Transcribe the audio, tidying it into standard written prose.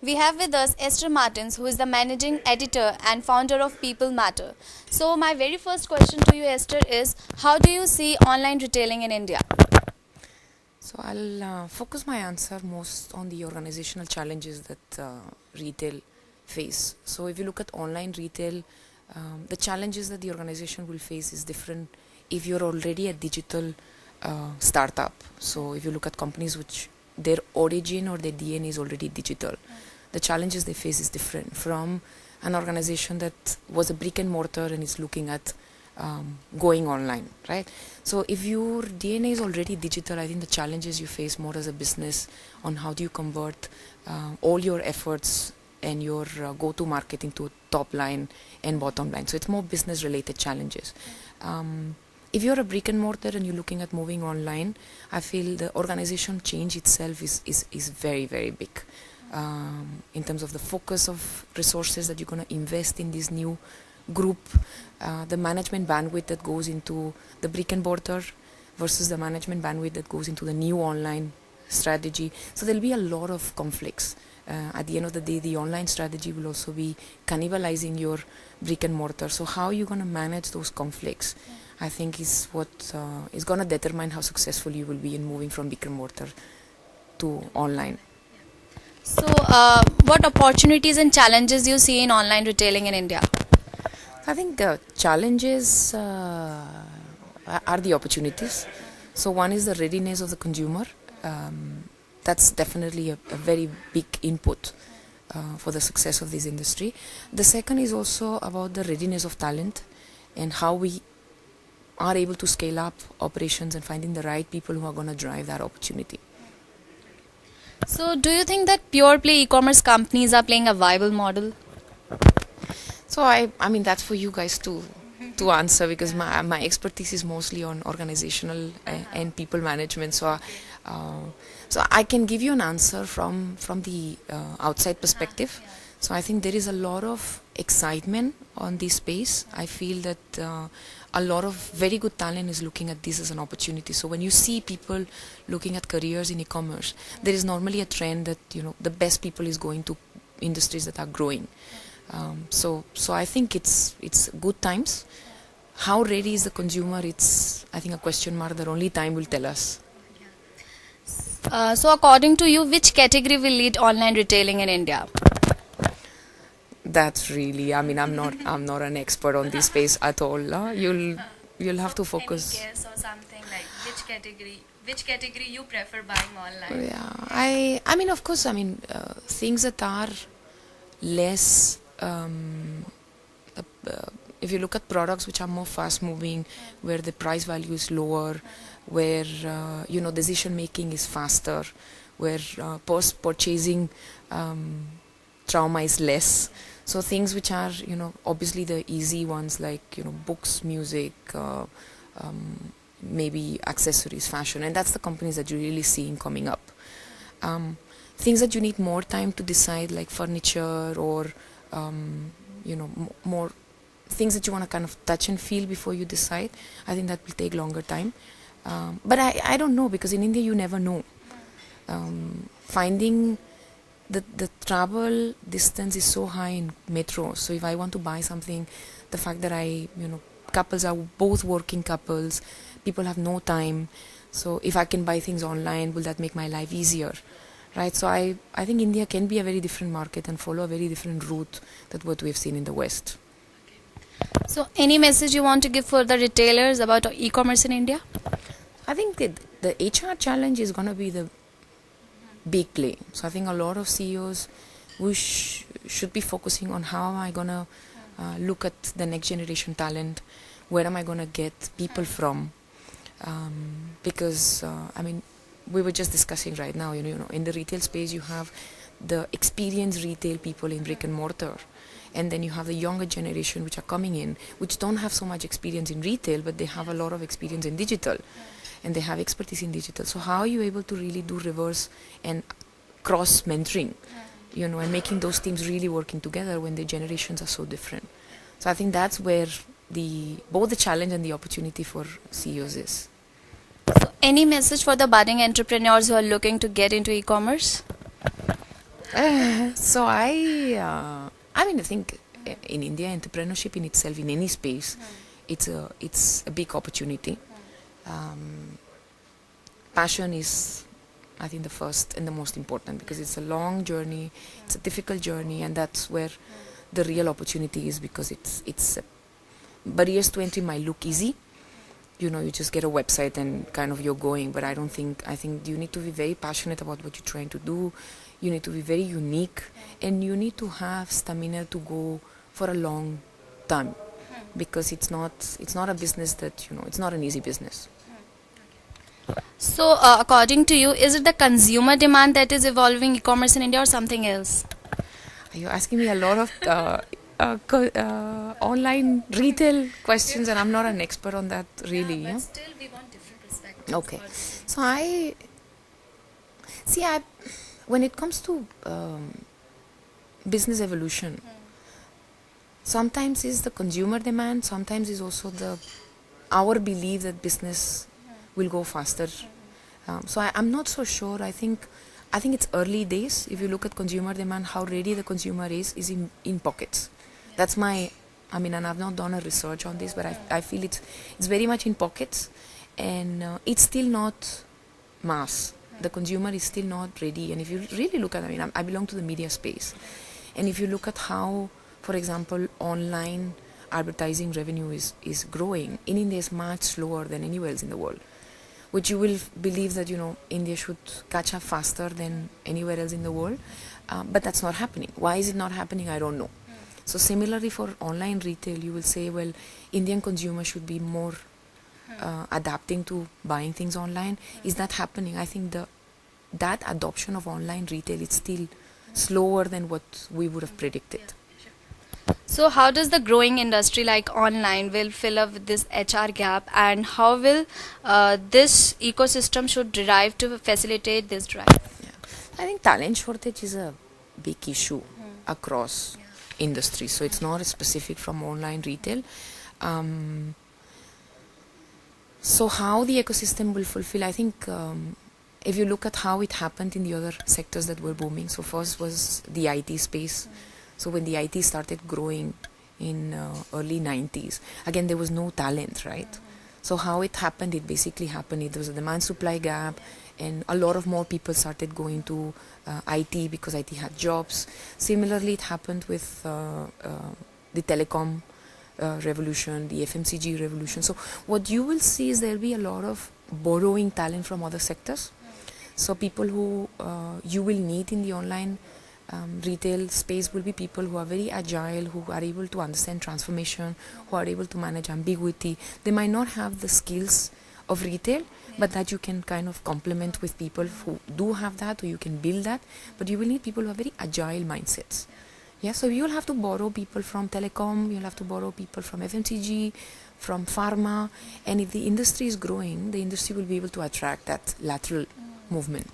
We have with us Ester Martinez, who is the managing editor and founder of People Matter. So, my very first question to you, Esther, is how do you see online retailing in India? So I'll focus my answer most on the organizational challenges that retail face. So if you look at online retail, the challenges that the organization will face is different if you're already a digital startup. So if you look at companies which their origin or their DNA is already digital, the challenges they face is different from an organization that was a brick and mortar and is looking at going online, right? So if your DNA is already digital, I think the challenges you face more as a business on how do you convert all your efforts and your go-to market into top line and bottom line. So it's more business related challenges. If you're a brick and mortar and you're looking at moving online, I feel the organization change itself is very, very big. In terms of the focus of resources that you're going to invest in this new group, the management bandwidth that goes into the brick and mortar versus the management bandwidth that goes into the new online strategy. So there'll be a lot of conflicts. At the end of the day, the online strategy will also be cannibalizing your brick and mortar. So how you're going to manage those conflicts, I think, is what is going to determine how successful you will be in moving from brick and mortar to online. So, what opportunities and challenges do you see in online retailing in India? I think the challenges are the opportunities. So one is the readiness of the consumer. That's definitely a very big input for the success of this industry. The second is also about the readiness of talent and how we are able to scale up operations and finding the right people who are going to drive that opportunity. So, do you think that pure play e-commerce companies are playing a viable model? So I mean that's for you guys to answer, because my expertise is mostly on organizational and people management. So I can give you an answer from the outside perspective. So I think there is a lot of excitement on this space. I feel that a lot of very good talent is looking at this as an opportunity. So when you see people looking at careers in e-commerce, there is normally a trend that the best people is going to industries that are growing. So I think it's good times. How ready is the consumer? It's, I think, a question mark that only time will tell us. So, according to you, which category will lead online retailing in India? That's really, I mean, I'm not an expert on this space at all. You'll have to focus. Any guess or something like which category you prefer buying online? Yeah, I mean, of course, I mean, things that are less. If you look at products which are more fast moving, where the price value is lower, where decision making is faster, where post purchasing trauma is less. So things which are obviously the easy ones, like books, music, maybe accessories, fashion, and that's the companies that you're really seeing coming up. Things that you need more time to decide, like furniture or more things that you want to kind of touch and feel before you decide, I think that will take longer time. But I don't know, because in India you never know. Finding the travel distance is so high in metro. So if I want to buy something, the fact that couples are both working couples, people have no time. So if I can buy things online, will that make my life easier? Right, so I think India can be a very different market and follow a very different route than what we've seen in the West. So, any message you want to give for the retailers about e-commerce in India? I think the HR challenge is going to be the big play. So I think a lot of CEOs should be focusing on how am I going to look at the next generation talent, where am I going to get people from, because I mean, we were just discussing right now, in the retail space you have the experienced retail people in brick and mortar, and then you have the younger generation which are coming in, which don't have so much experience in retail, but they have a lot of experience in digital, and they have expertise in digital. So how are you able to really do reverse and cross mentoring, and making those teams really working together when the generations are so different? So I think that's where both the challenge and the opportunity for CEOs is. So, any message for the budding entrepreneurs who are looking to get into e-commerce? I mean, I think in India, entrepreneurship in itself, in any space, it's a big opportunity. Um, Passion is, I think, the first and the most important, because it's a long journey, it's a difficult journey, and that's where the real opportunity is, because it's barriers to entry might look easy. You just get a website and kind of you're going, but I think you need to be very passionate about what you're trying to do. You need to be very unique, and you need to have stamina to go for a long time, because it's not a business that, it's not an easy business. So, according to you, is it the consumer demand that is evolving e-commerce in India or something else? You're asking me a lot of online retail questions, and I'm not an expert on that, really. Yeah? Still we want different perspectives. Okay. So I when it comes to business evolution, sometimes is the consumer demand, sometimes is also our belief that business will go faster. So I'm not so sure. I think it's early days. If you look at consumer demand, how ready the consumer is in pockets. That's my, and I've not done a research on this, but I feel it's very much in pockets, and it's still not mass. The consumer is still not ready. And if you really look at, I belong to the media space, and if you look at how, for example, online advertising revenue is growing in India, is much slower than anywhere else in the world, which you will believe that India should catch up faster than anywhere else in the world, but that's not happening. Why is it not happening? I don't know. So similarly for online retail, you will say, well, Indian consumer should be more adapting to buying things online. Is that happening? I think that adoption of online retail is still slower than what we would have predicted. So, how does the growing industry like online will fill up this HR gap, and how will this ecosystem should drive to facilitate this drive? Yeah. I think talent shortage is a big issue across industries. So it's not specific from online retail. So how the ecosystem will fulfill, I think if you look at how it happened in the other sectors that were booming. So first was the IT space. So when the IT started growing in early 90s, again, there was no talent, right? So how it happened, it basically happened, there was a demand-supply gap, and a lot of more people started going to IT because IT had jobs. Similarly, it happened with the telecom revolution, the FMCG revolution. So what you will see is there will be a lot of borrowing talent from other sectors. So people who you will need in the online retail space will be people who are very agile, who are able to understand transformation, who are able to manage ambiguity. They might not have the skills of retail, but that you can kind of complement with people who do have that, or you can build that. But you will need people who have very agile mindsets. Yeah, so you will have to borrow people from telecom, you'll have to borrow people from FMCG, from pharma, and if the industry is growing, the industry will be able to attract that lateral movement.